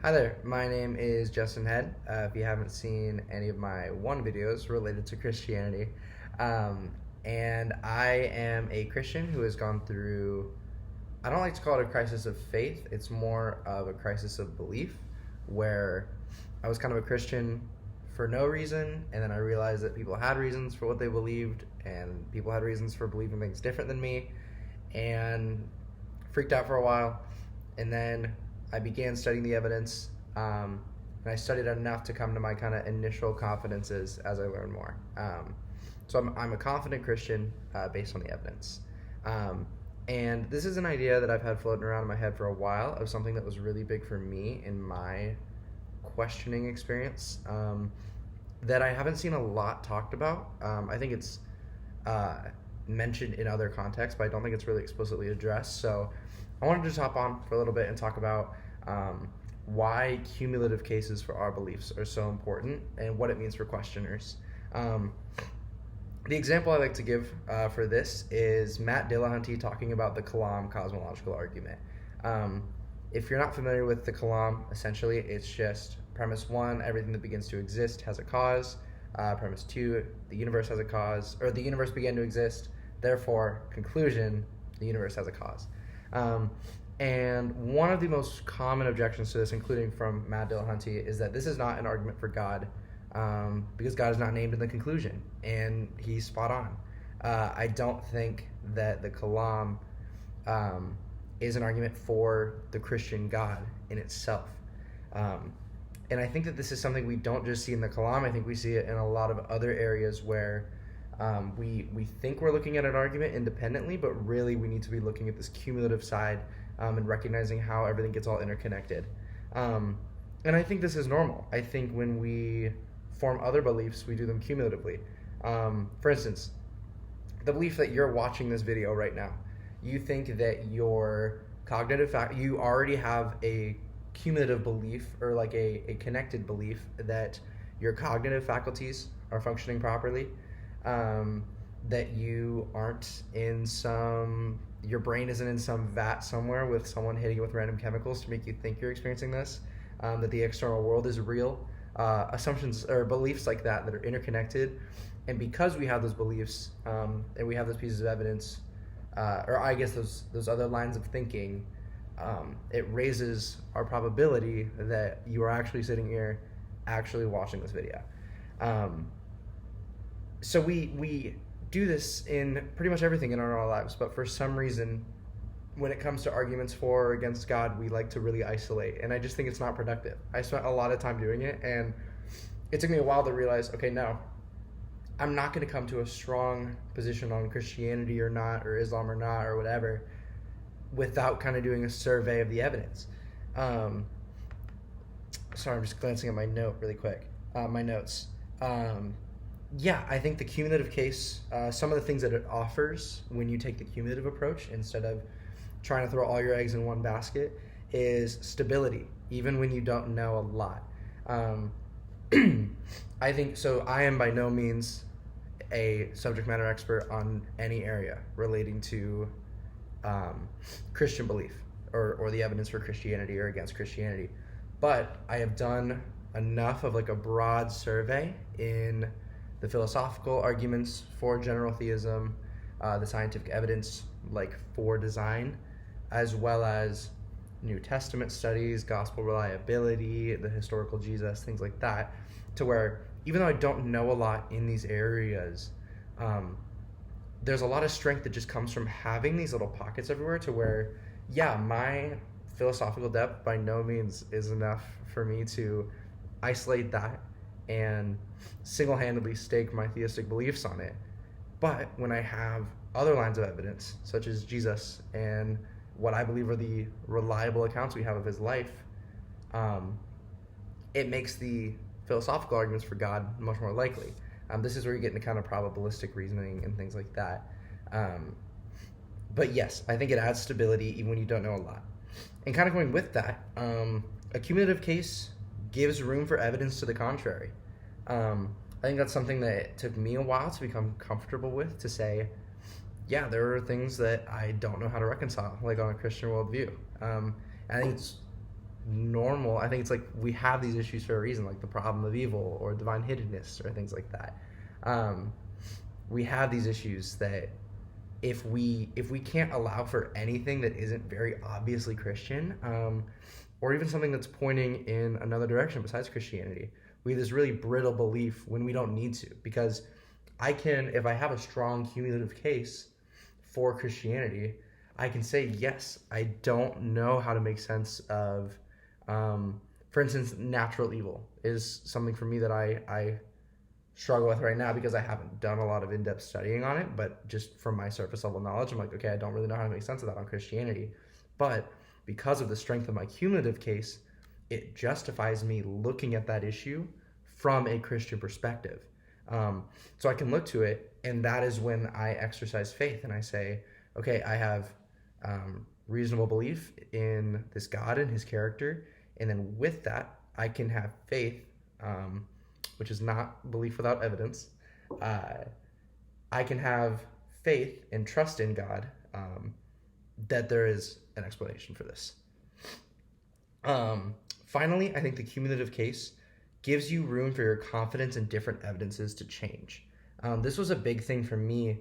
Hi there, my name is Justin Head. If you haven't seen any of my videos related to Christianity, um, and I am a Christian who has gone through, I don't like to call it a crisis of faith, it's more of a crisis of belief, where I was kind of a Christian for no reason, and then I realized that people had reasons for what they believed, and people had reasons for believing things different than me, and freaked out for a while, and then I began studying the evidence, and I studied enough to come to my kind of initial confidences as I learned more. So I'm a confident Christian based on the evidence. And this is an idea that I've had floating around in my head for a while of something that was really big for me in my questioning experience that I haven't seen a lot talked about. I think it's mentioned in other contexts, but I don't think it's really explicitly addressed. So I wanted to just hop on for a little bit and talk about why cumulative cases for our beliefs are so important and what it means for questioners. The example I like to give for this is Matt Dillahunty talking about the Kalam cosmological argument. If you're not familiar with the Kalam, essentially it's just premise one, everything that begins to exist has a cause. Premise two, the universe has a cause, or the universe began to exist, therefore, conclusion, the universe has a cause. And one of the most common objections to this, including from Matt Dillahunty, is that this is not an argument for God, because God is not named in the conclusion, and he's spot on. I don't think that the Kalam is an argument for the Christian God in itself. And I think that this is something we don't just see in the Kalam. I think we see it in a lot of other areas where we think we're looking at an argument independently, but really we need to be looking at this cumulative side and recognizing how everything gets all interconnected. And I think this is normal. I think when we form other beliefs, we do them cumulatively. For instance, the belief that you're watching this video right now, you think that your you already have a cumulative belief, or like a connected belief, that your cognitive faculties are functioning properly, that you aren't in your brain isn't in some vat somewhere with someone hitting it with random chemicals to make you think you're experiencing this, that the external world is real, assumptions or beliefs like that are interconnected. And because we have those beliefs, and we have those pieces of evidence, or I guess those other lines of thinking, it raises our probability that you are actually sitting here actually watching this video. So we do this in pretty much everything in our lives, but for some reason, when it comes to arguments for or against God, we like to really isolate, and I just think it's not productive. I spent a lot of time doing it, and it took me a while to realize, okay, no, I'm not going to come to a strong position on Christianity or not, or Islam or not, or whatever, without kind of doing a survey of the evidence. Sorry, I'm just glancing at my note really quick. My notes. Yeah, I think the cumulative case, some of the things that it offers when you take the cumulative approach instead of trying to throw all your eggs in one basket, is stability, even when you don't know a lot. I think so. I am by no means a subject matter expert on any area relating to Christian belief or the evidence for Christianity or against Christianity, but I have done enough of like a broad survey in the philosophical arguments for general theism, the scientific evidence like for design, as well as New Testament studies, gospel reliability, the historical Jesus, things like that, to where even though I don't know a lot in these areas, there's a lot of strength that just comes from having these little pockets everywhere, to where, yeah, my philosophical depth by no means is enough for me to isolate that and single-handedly stake my theistic beliefs on it. But when I have other lines of evidence, such as Jesus and what I believe are the reliable accounts we have of his life, it makes the philosophical arguments for God much more likely. This is where you get into kind of probabilistic reasoning and things like that. But yes, I think it adds stability even when you don't know a lot. And kind of going with that, a cumulative case gives room for evidence to the contrary. I think that's something that took me a while to become comfortable with, to say, yeah, there are things that I don't know how to reconcile, like on a Christian worldview. I think it's normal. I think it's like we have these issues for a reason, like the problem of evil or divine hiddenness or things like that. Um, we have these issues that if we can't allow for anything that isn't very obviously Christian, or even something that's pointing in another direction besides Christianity, we have this really brittle belief when we don't need to. Because if I have a strong cumulative case for Christianity, I can say, yes, I don't know how to make sense of, for instance, natural evil is something for me that I struggle with right now because I haven't done a lot of in-depth studying on it, but just from my surface level knowledge, I'm like, okay, I don't really know how to make sense of that on Christianity. But because of the strength of my cumulative case, it justifies me looking at that issue from a Christian perspective. So I can look to it, and that is when I exercise faith and I say, okay, I have reasonable belief in this God and his character, and then with that, I can have faith, which is not belief without evidence. I can have faith and trust in God, that there is an explanation for this. Finally, I think the cumulative case gives you room for your confidence in different evidences to change. This was a big thing for me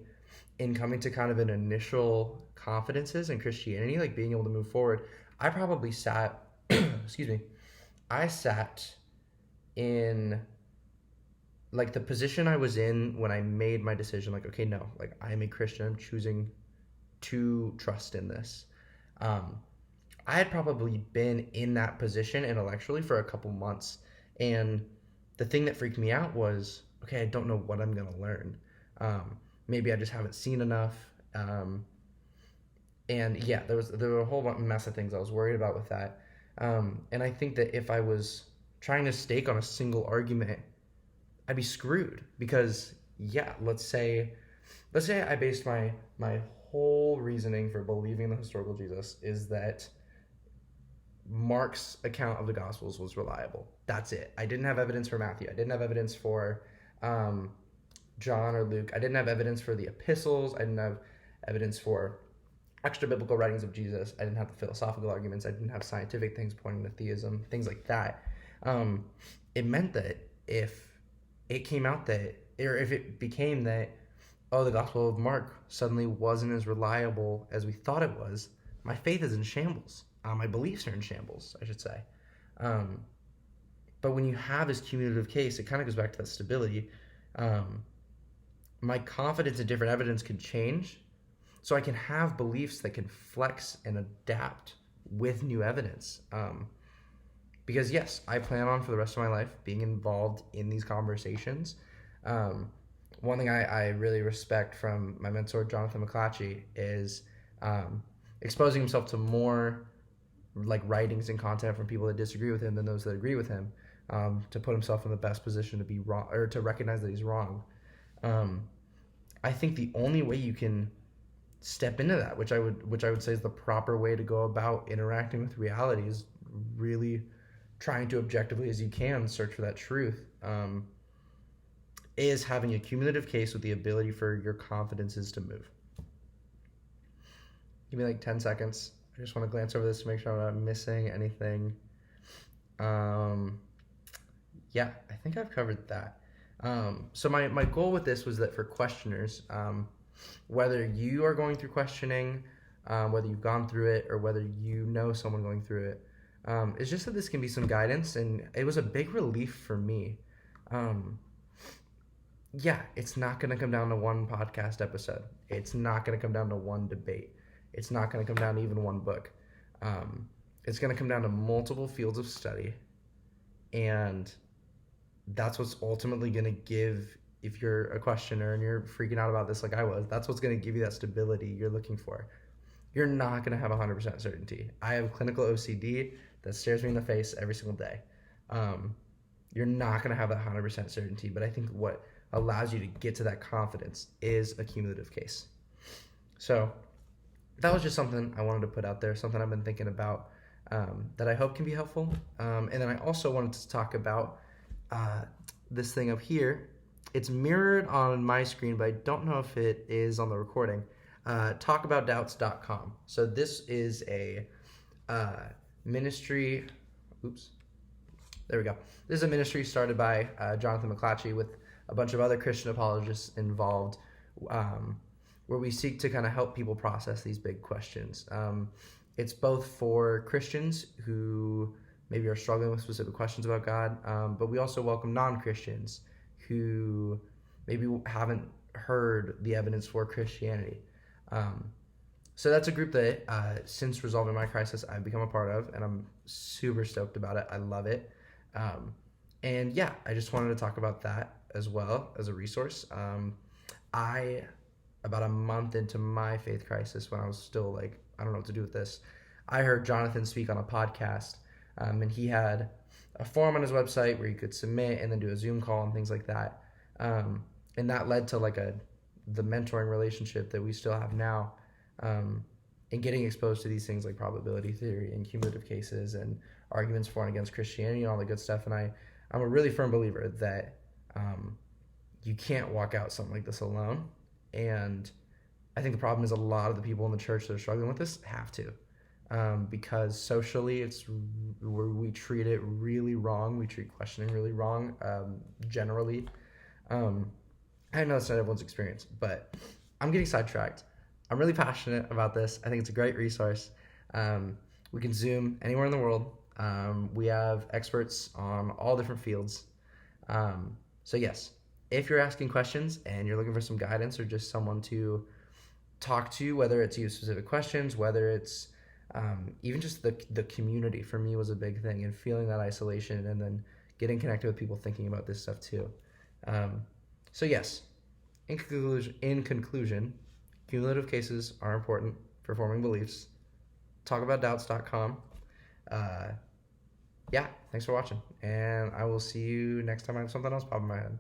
in coming to kind of an initial confidences in Christianity, like being able to move forward. I probably sat, excuse me, I sat in like the position I was in when I made my decision, like, okay, no, like I am a Christian, I'm choosing to trust in this. I had probably been in that position intellectually for a couple months. And the thing that freaked me out was, okay, I don't know what I'm going to learn. Maybe I just haven't seen enough. And yeah, there were a whole mess of things I was worried about with that. And I think that if I was trying to stake on a single argument, I'd be screwed because, yeah, let's say I based my whole reasoning for believing in the historical Jesus is that Mark's account of the Gospels was reliable. That's it. I didn't have evidence for Matthew. I didn't have evidence for John or Luke. I didn't have evidence for the epistles. I didn't have evidence for extra biblical writings of Jesus. I didn't have the philosophical arguments. I didn't have scientific things pointing to theism, things like that. It meant that if it came out that, or if it became that, oh, the Gospel of Mark suddenly wasn't as reliable as we thought it was, my faith is in shambles. My beliefs are in shambles, I should say. But when you have this cumulative case, it kind of goes back to that stability. My confidence in different evidence can change, so I can have beliefs that can flex and adapt with new evidence. Because yes, I plan on for the rest of my life being involved in these conversations. One thing I really respect from my mentor, Jonathan McClatchy, is exposing himself to more like writings and content from people that disagree with him than those that agree with him, to put himself in the best position to be wrong or to recognize that he's wrong. I think the only way you can step into that, which I would say is the proper way to go about interacting with reality, is really trying to objectively as you can search for that truth, is having a cumulative case with the ability for your confidences to move. Give me like 10 seconds. I just want to glance over this to make sure I'm not missing anything. Yeah, I think I've covered that. So my goal with this was that for questioners, whether you are going through questioning, whether you've gone through it, or whether you know someone going through it, it's just that this can be some guidance, and it was a big relief for me. Yeah, it's not going to come down to one podcast episode. It's not going to come down to one debate. It's not going to come down to even one book. It's going to come down to multiple fields of study, and that's what's ultimately going to give, if you're a questioner and you're freaking out about this like I was, that's what's going to give you that stability you're looking for. You're not going to have 100% certainty. I have clinical OCD that stares me in the face every single day. You're not going to have that 100% certainty, but I think what allows you to get to that confidence is a cumulative case. So that was just something I wanted to put out there, something I've been thinking about, that I hope can be helpful. And then I also wanted to talk about this thing up here. It's mirrored on my screen, but I don't know if it is on the recording. Talkaboutdoubts.com. So this is a ministry oops, there we go. This is a ministry started by Jonathan McClatchy with a bunch of other Christian apologists involved, where we seek to kind of help people process these big questions. It's both for Christians who maybe are struggling with specific questions about God, but we also welcome non-Christians who maybe haven't heard the evidence for Christianity. So that's a group that since resolving my crisis, I've become a part of, and I'm super stoked about it. I love it. And yeah, I just wanted to talk about that as well as a resource. About a month into my faith crisis, when I was still like, I don't know what to do with this, I heard Jonathan speak on a podcast, and he had a form on his website where you could submit and then do a Zoom call and things like that. And that led to like the mentoring relationship that we still have now, and getting exposed to these things like probability theory and cumulative cases and arguments for and against Christianity and all the good stuff. And I'm a really firm believer that you can't walk out something like this alone. And I think the problem is a lot of the people in the church that are struggling with this have to, because socially we treat it really wrong. We treat questioning really wrong, generally. I know that's not everyone's experience, but I'm getting sidetracked. I'm really passionate about this. I think it's a great resource. We can Zoom anywhere in the world. We have experts on all different fields. So yes, if you're asking questions and you're looking for some guidance or just someone to talk to, whether it's you specific questions, whether it's even just the community, for me was a big thing, and feeling that isolation and then getting connected with people thinking about this stuff too. So yes, in conclusion, cumulative cases are important for forming beliefs. Talkaboutdoubts.com. Yeah, thanks for watching, and I will see you next time I have something else pop in my head.